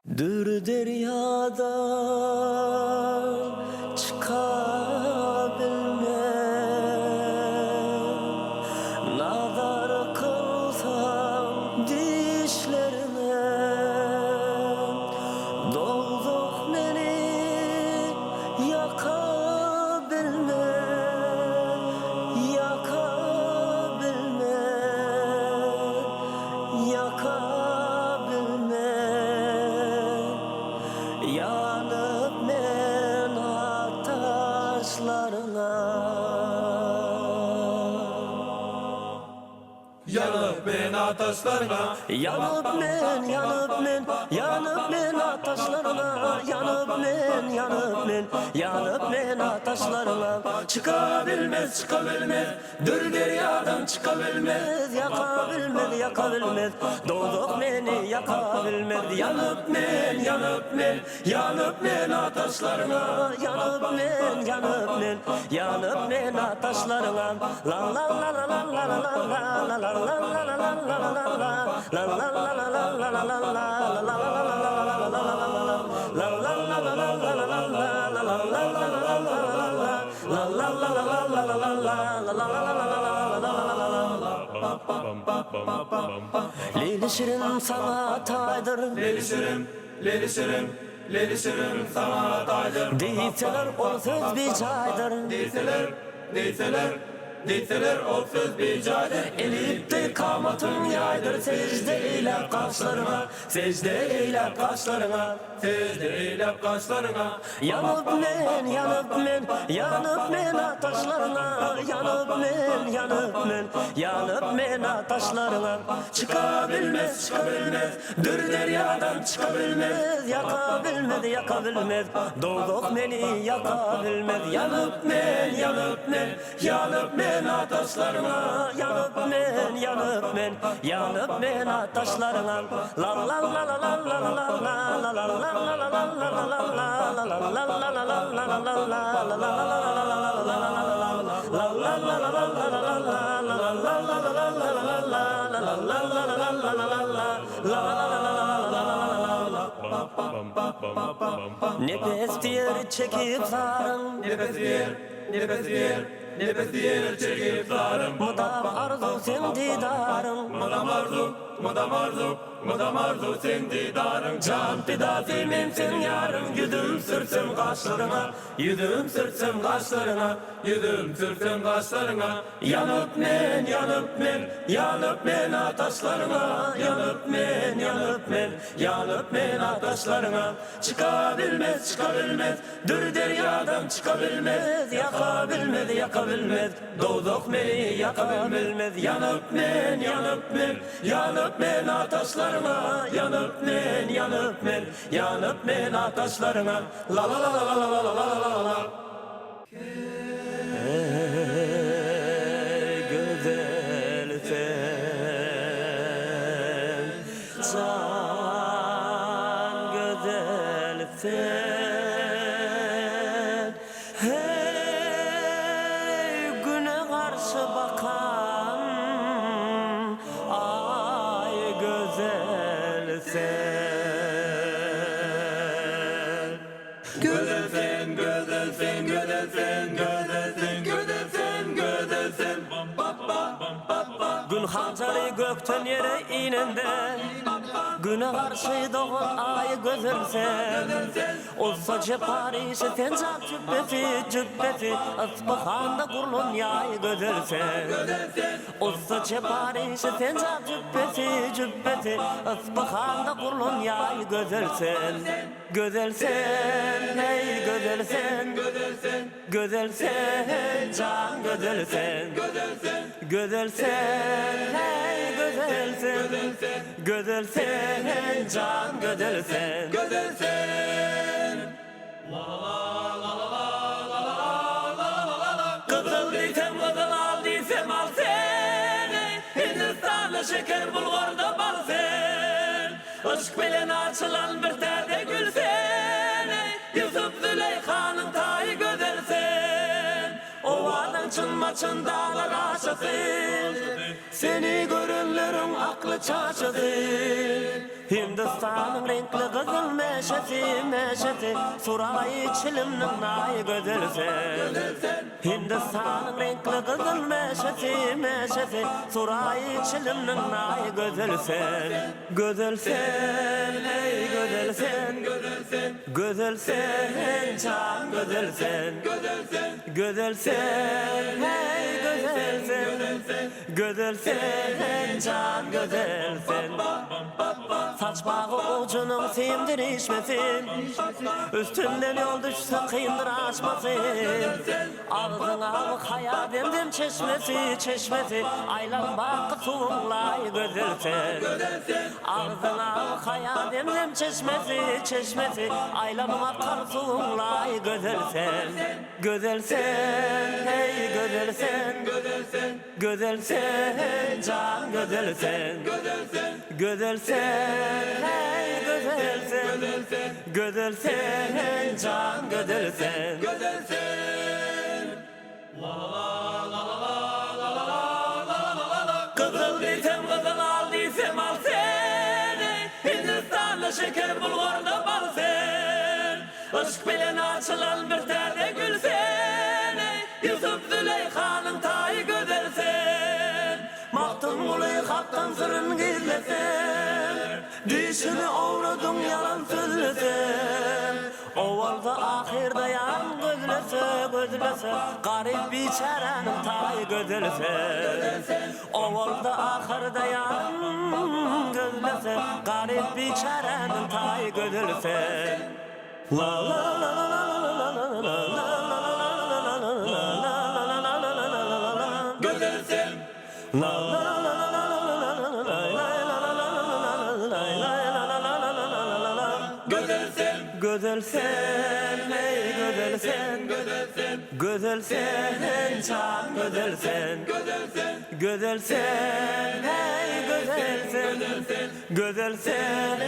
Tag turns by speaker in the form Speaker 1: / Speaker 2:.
Speaker 1: Dür deryada çıkabilmem, nazar kılsam dişlerine, dolduk beni yakabilmem, yanıp men ataşlarına.
Speaker 2: Yanıp men ataşlarına,
Speaker 1: Yanıp men ataşlarına, yanıp men ataşlarına. Çıkabilmez, dür deryadan çıkabilmez, yakabilmez, doğduk beni yakabilmez. Yanıp men ataşlarına, yanıp men ataşlarına. La la la la la la la la la. Leyli şirin sana taydır,
Speaker 2: Leyli şirin sana taydır.
Speaker 1: Deyseler ol söz bir caydır,
Speaker 2: Deyseler o söz bir caydır.
Speaker 1: elipte kamatın yaydır. Secde eylep kaşlarına, yanıp men ataşlarına, yanıp men ataşlarına. Çıkabilmez, dür deryadan çıkabilmez, yakabilmez, doğduk beni yakabilmez. Yanıp men ataşlarına, yanıp men ataşlarına. La la la la la la la la la nefes diğer çekip sarın,
Speaker 2: Nefes diğer çekip sarım.
Speaker 1: mudam arzu sen didarın,
Speaker 2: Mudam arzu sen didarın.
Speaker 1: can fida filmimsin yarın. Yüdüm sürsün kaşlarına,
Speaker 2: Yüzüm sürsün kaşlarına.
Speaker 1: yanıp men ataşlarına, yanıp men ataşlarına. Çıkabilmez, dür deryadan çıkabilmez, yakabilmez, doğduk beni yakabilmez. Yanıp men ataşlarına, yanıp men ataşlarına. La la la la la la la la la. Ey güzel sen, can güzel sen. Hey güne karşı bakan, ay güzel sen.
Speaker 2: Güzel sen.
Speaker 1: Gün hançeri gökten yere inende, güne karşı doğan ay güzelsen. Olsa cepharisi tencap cübbeti, asbahanda kurulun yay güzelsen. Olsa cepharisi tencap cübbeti, asbahanda kurulun yay güzelsen. Güzelsen, hey güzelsen, can güzelsen. Güzelsen, hey güzelsen, can güzelsen. Kızıl diysem kızıl, al diysem al sen. Hindistanlı şeker bulgurda bal sen. Aşk bilen açılan bir terde gül sen. Yusuf Züleyxa'nın tayı güzelsen. Ovadan çınma saçın dağlar aşıdır. Seni görenlerin aklı çaşıdır. Hindistan'ın renkli kızıl meşesi Surayı çilimnin ay gözelsen. Hindistan'ın renkli kızıl meşesi Surayı çilimnin ay gözelsen. Gözelsen ey gözelsen. Gözelsen can gözelsen. Gözelsen ey gözelsen. Gözelsen can gözelsen. Saç bağı ucunun simdirişmesin. Üstünden yol düşse kıyındır açmasın. Ağzına kaya demdim çeşmesi aylan bak suğunlay gözelsen. Ağzına kaya demdim çeşmesi aylan bak suğunlay gözelsen. Gözelsen hey gözelsen. Gözelsen can gözelsen. Gözelsen hey gözelsen. Gözelsen can gözelsen. Kızıl diysem kızıl al diysem al seni. Hindistanlı şeker bulgurda bal sen. Aşk bilen açılan bir tane gül seni. Yusuf Züleyxa'nın tayı gözelsen. Maktun kulu haktan sırrın gizlesen. Dişini ovradın yalan sözlesen. Ovalda ahirde yan gözlese garip biçarenin tayı gözelsen. Ovalda ahirde yan gözlese garip biçarenin tayı gözelsen. La la la la la la la la gözelsen. La la la la gözelsen ey gözelsen. Gözelsen can gözelsen. Gözelsen ey gözelsen. Gözelsen